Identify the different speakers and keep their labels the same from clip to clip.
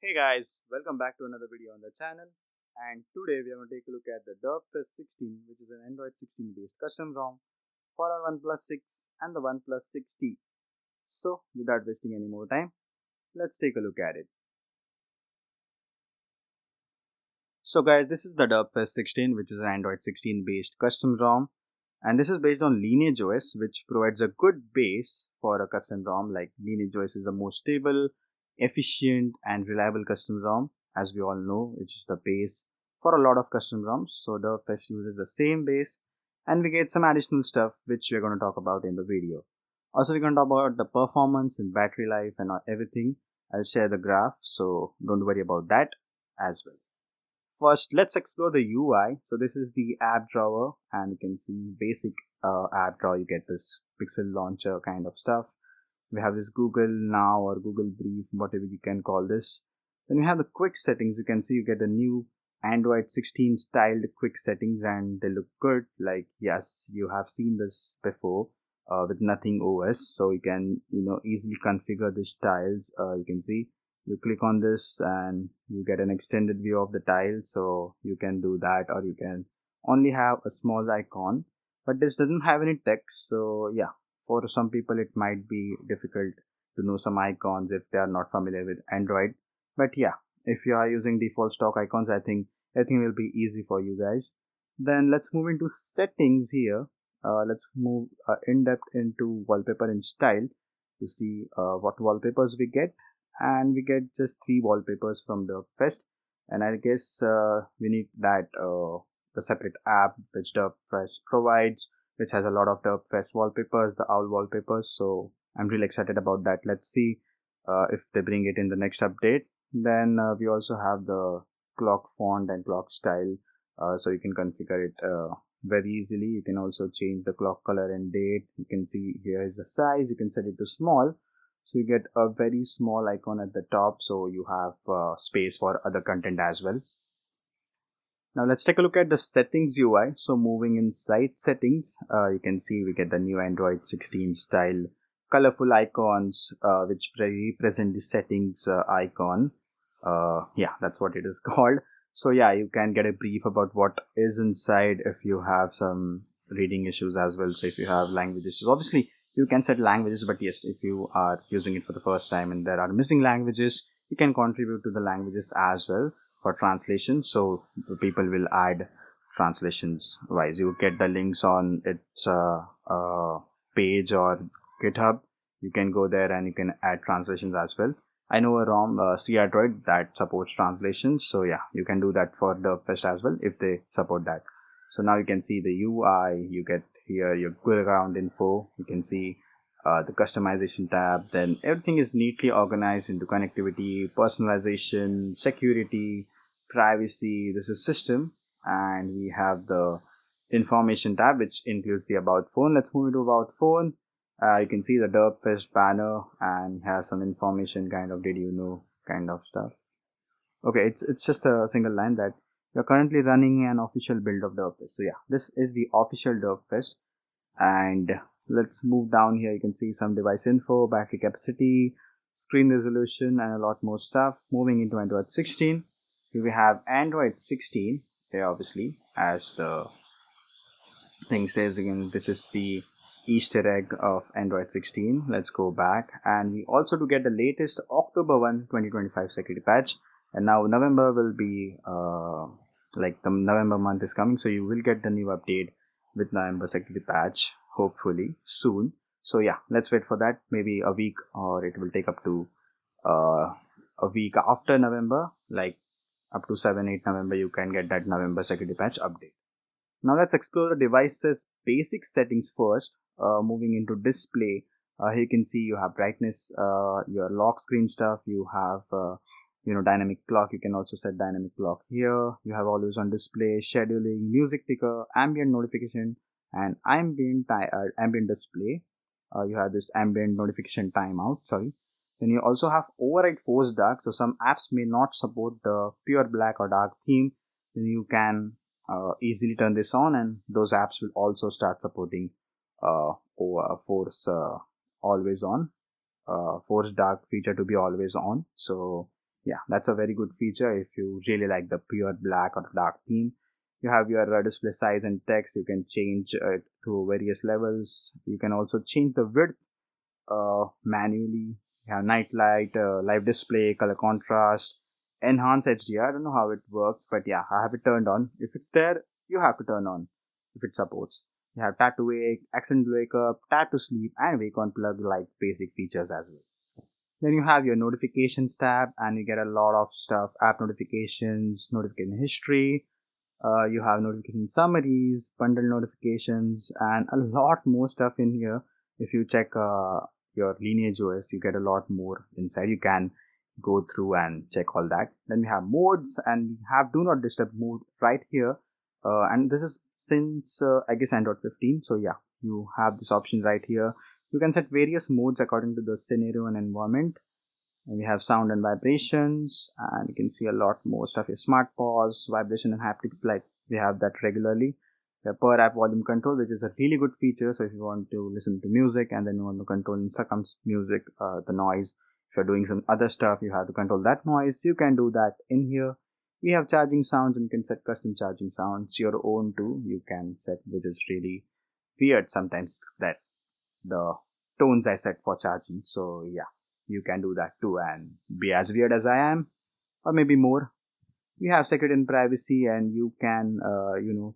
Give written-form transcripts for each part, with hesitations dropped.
Speaker 1: Hey guys, welcome back to another video on the channel, and today we are going to take a look at the Derpfest 16, which is an Android 16 based custom ROM for our OnePlus 6 and the OnePlus 6T. So without wasting any more time, let's take a look at it. So guys, this is the Derpfest 16, which is an Android 16 based custom ROM, and this is based on Lineage OS, which provides a good base for a custom ROM. Like Lineage OS is the most stable, efficient and reliable custom ROM, as we all know, which is the base for a lot of custom ROMs. So Derpfest uses the same base, and we get some additional stuff which we're going to talk about in the video. Also, we're going to talk about the performance and battery life and everything. I'll share the graph, so don't worry about that as well. First, let's explore the UI. So this is the app drawer, and you can see basic app drawer. You get this pixel launcher kind of stuff. We have this Google Now or Google Brief, whatever you can call this. Then we have the quick settings. You can see you get the new Android 16 styled quick settings, and they look good. Like, yes, you have seen this before with Nothing OS. So you can easily configure the styles. You can see you click on this and you get an extended view of the tile, so you can do that, or you can only have a small icon, but this doesn't have any text. So yeah, for some people it might be difficult to know some icons if they are not familiar with Android. But yeah, if you are using default stock icons, I think everything will be easy for you guys. Then let's move into settings here. Let's move in depth into wallpaper and style to see what wallpapers we get. And we get just 3 wallpapers from the Fest, and I guess we need that the separate app which Derpfest provides, which has a lot of Derpfest wallpapers, the owl wallpapers. So I'm really excited about that. Let's see if they bring it in the next update. Then we also have the clock font and clock style, so you can configure it very easily. You can also change the clock color and date. You can see here is the size. You can set it to small, so you get a very small icon at the top, so you have space for other content as well. Now let's take a look at the settings UI. So moving inside settings, you can see we get the new Android 16 style colorful icons which represent the settings icon. Yeah, that's what it is called. So yeah, you can get a brief about what is inside if you have some reading issues as well. So if you have language issues, obviously you can set languages, but yes, if you are using it for the first time and there are missing languages, you can contribute to the languages as well for translation. So people will add translations wise. You get the links on its page or GitHub. You can go there and you can add translations as well. I know a ROM C Android that supports translations, so yeah, you can do that for Derpfest as well if they support that. So now you can see the UI. You get here your background info. You can see the customization tab. Then everything is neatly organized into connectivity, personalization, security, privacy. This is system, and we have the information tab, which includes the about phone. Let's move into about phone. You can see the Derpfest banner and has some information, kind of did you know kind of stuff. Okay, it's just a single line that you're currently running an official build of Derpfest. So yeah, this is the official Derpfest. And let's move down here. You can see some device info, battery capacity, screen resolution, and a lot more stuff. Moving into Android 16, here we have Android 16 here, obviously, as the thing says. Again, this is the Easter egg of Android 16. Let's go back, and we also do get the latest October 1 2025 security patch. And now November will be like the November month is coming, so you will get the new update with November security patch hopefully soon. So yeah, let's wait for that. Maybe a week, or it will take up to a week after November, like up to 7-8 November. You can get that November security patch update. Now let's explore the device's basic settings first. Moving into display, here you can see you have brightness, your lock screen stuff. You have dynamic clock. You can also set dynamic clock here. You have always on display, scheduling, music ticker, ambient notification, and ambient display. You have this ambient notification timeout. Then you also have override force dark. So some apps may not support the pure black or dark theme. Then you can easily turn this on, and those apps will also start supporting force always on, force dark feature to be always on. So yeah, that's a very good feature if you really like the pure black or dark theme. You have your display size and text. You can change it to various levels. You can also change the width manually. You have night light, live display, color contrast, enhance HDR. I don't know how it works, but yeah, I have it turned on. If it's there, you have to turn on if it supports. You have tap to wake, accent to wake up, tap to sleep, and wake on plug like basic features as well. Then you have your notifications tab, and you get a lot of stuff: app notifications, notification history. You have notification summaries, bundle notifications, and a lot more stuff in here. If you check your Lineage OS, you get a lot more inside. You can go through and check all that. Then we have modes, and we have do not disturb mode right here. And this is since I guess Android 15. So yeah, you have this option right here. You can set various modes according to the scenario and environment. And we have sound and vibrations, and you can see a lot more stuff here. Smart pause, vibration and haptics, like we have that regularly. We have per app volume control, which is a really good feature. So if you want to listen to music and then you want to control in music, the noise, if you're doing some other stuff, you have to control that noise. You can do that in here. We have charging sounds, and you can set custom charging sounds, your own too. You can set, which is really weird sometimes, that the tones I set for charging. So yeah, you can do that too and be as weird as I am, or maybe more. We have security and privacy, and you can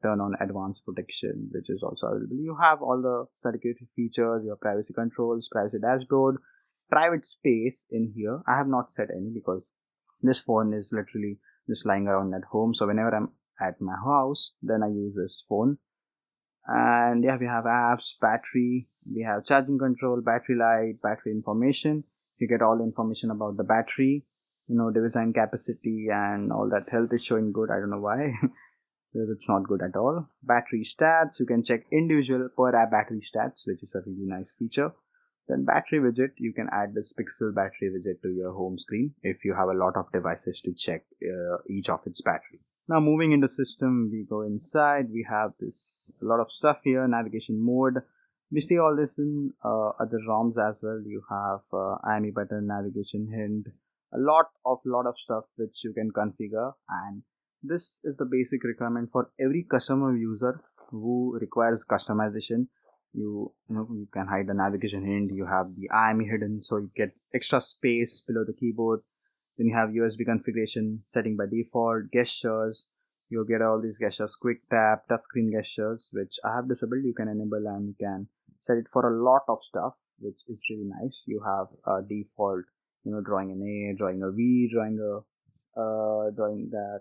Speaker 1: turn on advanced protection, which is also available. You have all the security features, your privacy controls, privacy dashboard, private space in here. I have not set any because this phone is literally just lying around at home, so whenever I'm at my house, then I use this phone. And yeah, we have apps, battery, we have charging control, battery light, battery information. You get all the information about the battery, design capacity, and all that. Health is showing good. I don't know why, because it's not good at all. Battery stats, you can check individual per app battery stats, which is a really nice feature. Then battery widget, you can add this pixel battery widget to your home screen if you have a lot of devices to check each of its battery. Now moving into system, we go inside. We have a lot of stuff here. Navigation mode. We see all this in other ROMs as well. You have IME button, navigation hint, a lot of stuff which you can configure. And this is the basic requirement for every customer user who requires customization. You can hide the navigation hint. You have the IME hidden, so you get extra space below the keyboard. Then you have USB configuration setting by default, gestures. You'll get all these gestures, quick tap, touchscreen gestures, which I have disabled. You can enable, and you can set it for a lot of stuff, which is really nice. You have a default, drawing an A, drawing a V, drawing that,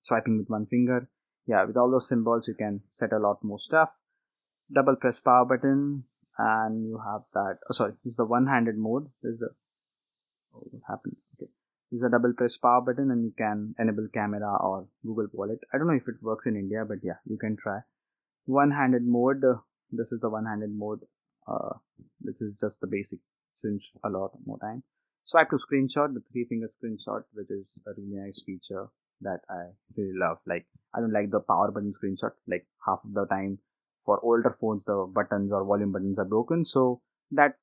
Speaker 1: swiping with one finger. Yeah, with all those symbols, you can set a lot more stuff. Double press power button, and you have that. Oh, sorry, this is the one-handed mode. What happened? Okay. This is a double press power button, and you can enable camera or Google Wallet. I don't know if it works in India, but yeah, you can try. One-handed mode. This is the one-handed mode. This is just the basic, since a lot more time. Swipe to screenshot, the 3-finger screenshot, which is a really nice feature that I really love. Like, I don't like the power button screenshot. Like, half of the time for older phones, the buttons or volume buttons are broken, so that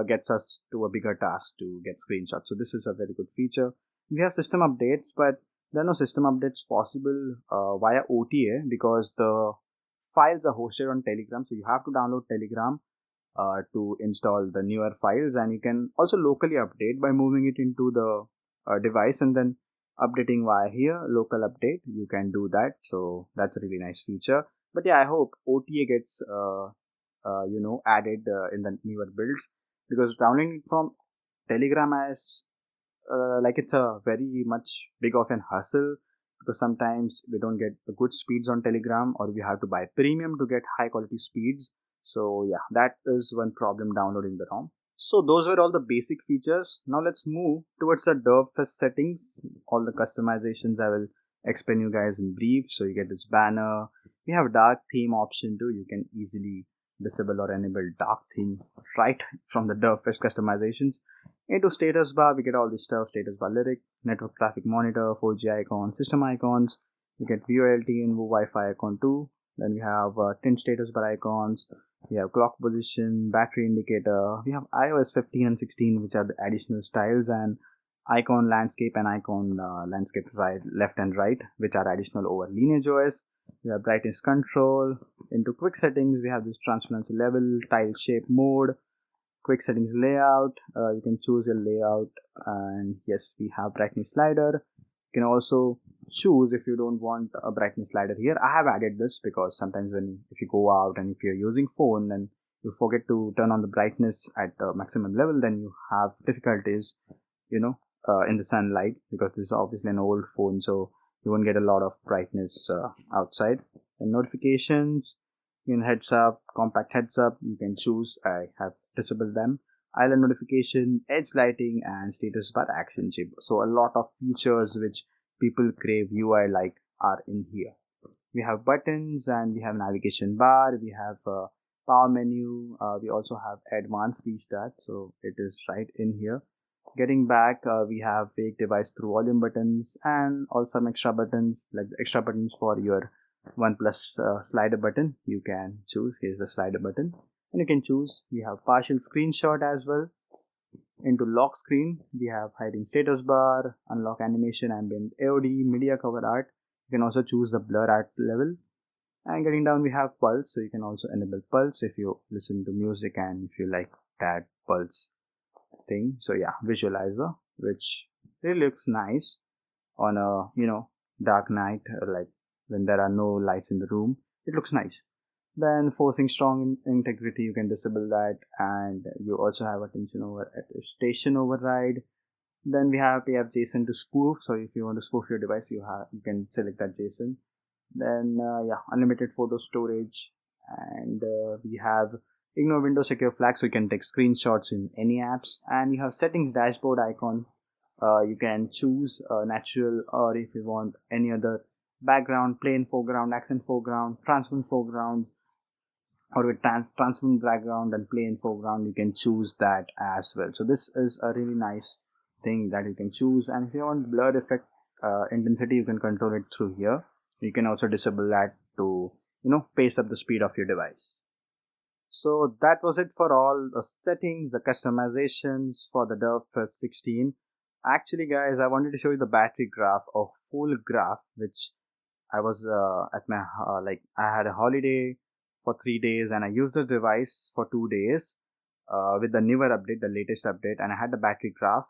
Speaker 1: gets us to a bigger task to get screenshots. So this is a very good feature. We have system updates, but there are no system updates possible via OTA because the files are hosted on Telegram. So you have to download Telegram to install the newer files, and you can also locally update by moving it into the device and then updating via here, local update. You can do that. So that's a really nice feature. But yeah, I hope OTA gets added in the newer builds, because downloading it from Telegram as it's a very much big of an hassle, because sometimes we don't get the good speeds on Telegram, or we have to buy premium to get high quality speeds. So yeah, that is one problem downloading the ROM. So those were all the basic features. Now let's move towards the Derpfest settings. All the customizations I will explain you guys in brief. So you get this banner. We have dark theme option too. You can easily disable or enable dark theme right from the Derpfest customizations. Into status bar, we get all this stuff: status bar lyric, network traffic monitor, 4G icon, system icons. We get VoLT and Wi-Fi icon too. Then we have 10 status bar icons. We have clock position, battery indicator. We have iOS 15 and 16, which are the additional styles, and icon landscape and icon landscape right, left and right, which are additional over Lineage OS. We have brightness control. Into quick settings, we have this transparency level, tile shape mode, quick settings layout. You can choose your layout, and yes, we have brightness slider. You can also choose if you don't want a brightness slider here. I have added this because sometimes if you go out and if you're using phone, then you forget to turn on the brightness at the maximum level, then you have difficulties, in the sunlight, because this is obviously an old phone, so you won't get a lot of brightness outside. And notifications, heads up, compact heads up, you can choose. I have disabled them. Island notification, edge lighting, and status bar action chip. So a lot of features which people crave UI like are in here. We have buttons and we have navigation bar. We have power menu. We also have advanced restart, so it is right in here. Getting back, we have fake device through volume buttons and also some extra buttons, like the extra buttons for your OnePlus slider button. You can choose. Here's the slider button, and you can choose. We have partial screenshot as well. Into lock screen, we have hiding status bar, unlock animation, ambient AOD, media cover art. You can also choose the blur art level. And getting down, we have pulse, so you can also enable pulse if you listen to music and if you like that pulse thing. So yeah, visualizer, which really looks nice on a dark night, like when there are no lights in the room. It looks nice. Then forcing strong integrity, you can disable that, and you also have attention over attestation override. Then we have JSON to spoof, so if you want to spoof your device, you can select that JSON. Then unlimited photo storage, and we have ignore window secure flag, so you can take screenshots in any apps. And you have settings dashboard icon. You can choose natural, or if you want any other background, plain foreground, accent foreground, transparent foreground, or with transparent background and plain foreground, you can choose that as well. So this is a really nice thing that you can choose. And if you want blur effect intensity, you can control it through here. You can also disable that to pace up the speed of your device. So that was it for all the settings, the customizations for the Derpfest 16. Actually guys, I wanted to show you the battery graph, a full graph, which I was at my I had a holiday for 3 days and I used the device for 2 days with the newer update, the latest update, and I had the battery graph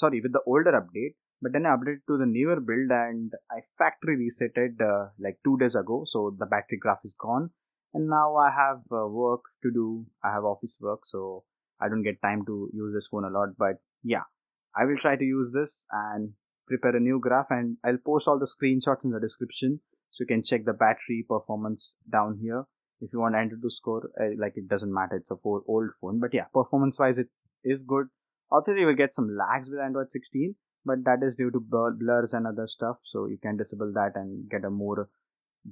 Speaker 1: with the older update, but then I updated to the newer build and I factory resetted like 2 days ago, so the battery graph is gone. And now I have work to do. I have office work, so I don't get time to use this phone a lot. But yeah, I will try to use this and prepare a new graph, and I'll post all the screenshots in the description, so you can check the battery performance down here. If you want Android to score, it doesn't matter, it's a old phone. But yeah, performance wise, it is good. Obviously, you will get some lags with Android 16, but that is due to blurs and other stuff. So you can disable that and get a more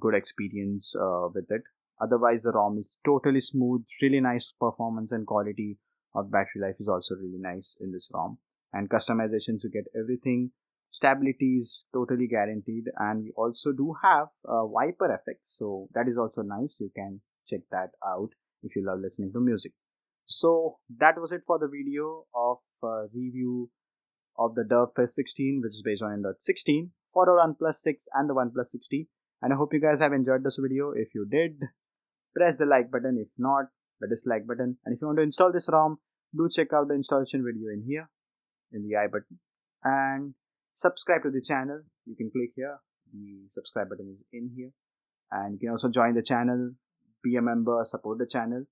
Speaker 1: good experience with it. Otherwise, the ROM is totally smooth, really nice performance, and quality of battery life is also really nice in this ROM. And customizations, you get everything. Stability is totally guaranteed, and we also do have wiper effects, so that is also nice. You can check that out if you love listening to music. So that was it for the video of review of the Derpfest 16, which is based on Android 16 for the OnePlus 6 and the OnePlus 60. And I hope you guys have enjoyed this video. If you did, press the like button. If not, the dislike button. And if you want to install this ROM, do check out the installation video in here in the I button. And subscribe to the channel. You can click here. The subscribe button is in here. And you can also join the channel, be a member, support the channel.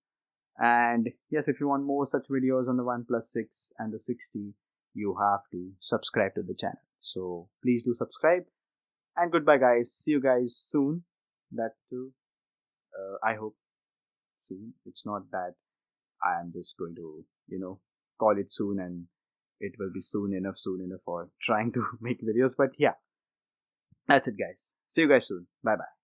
Speaker 1: And yes, if you want more such videos on the OnePlus 6 and the 60, you have to subscribe to the channel. So please do subscribe. And goodbye guys. See you guys soon. That too. I hope soon. It's not that I am just going to, call it soon and it will be soon enough for trying to make videos. But yeah, that's it guys. See you guys soon. Bye bye.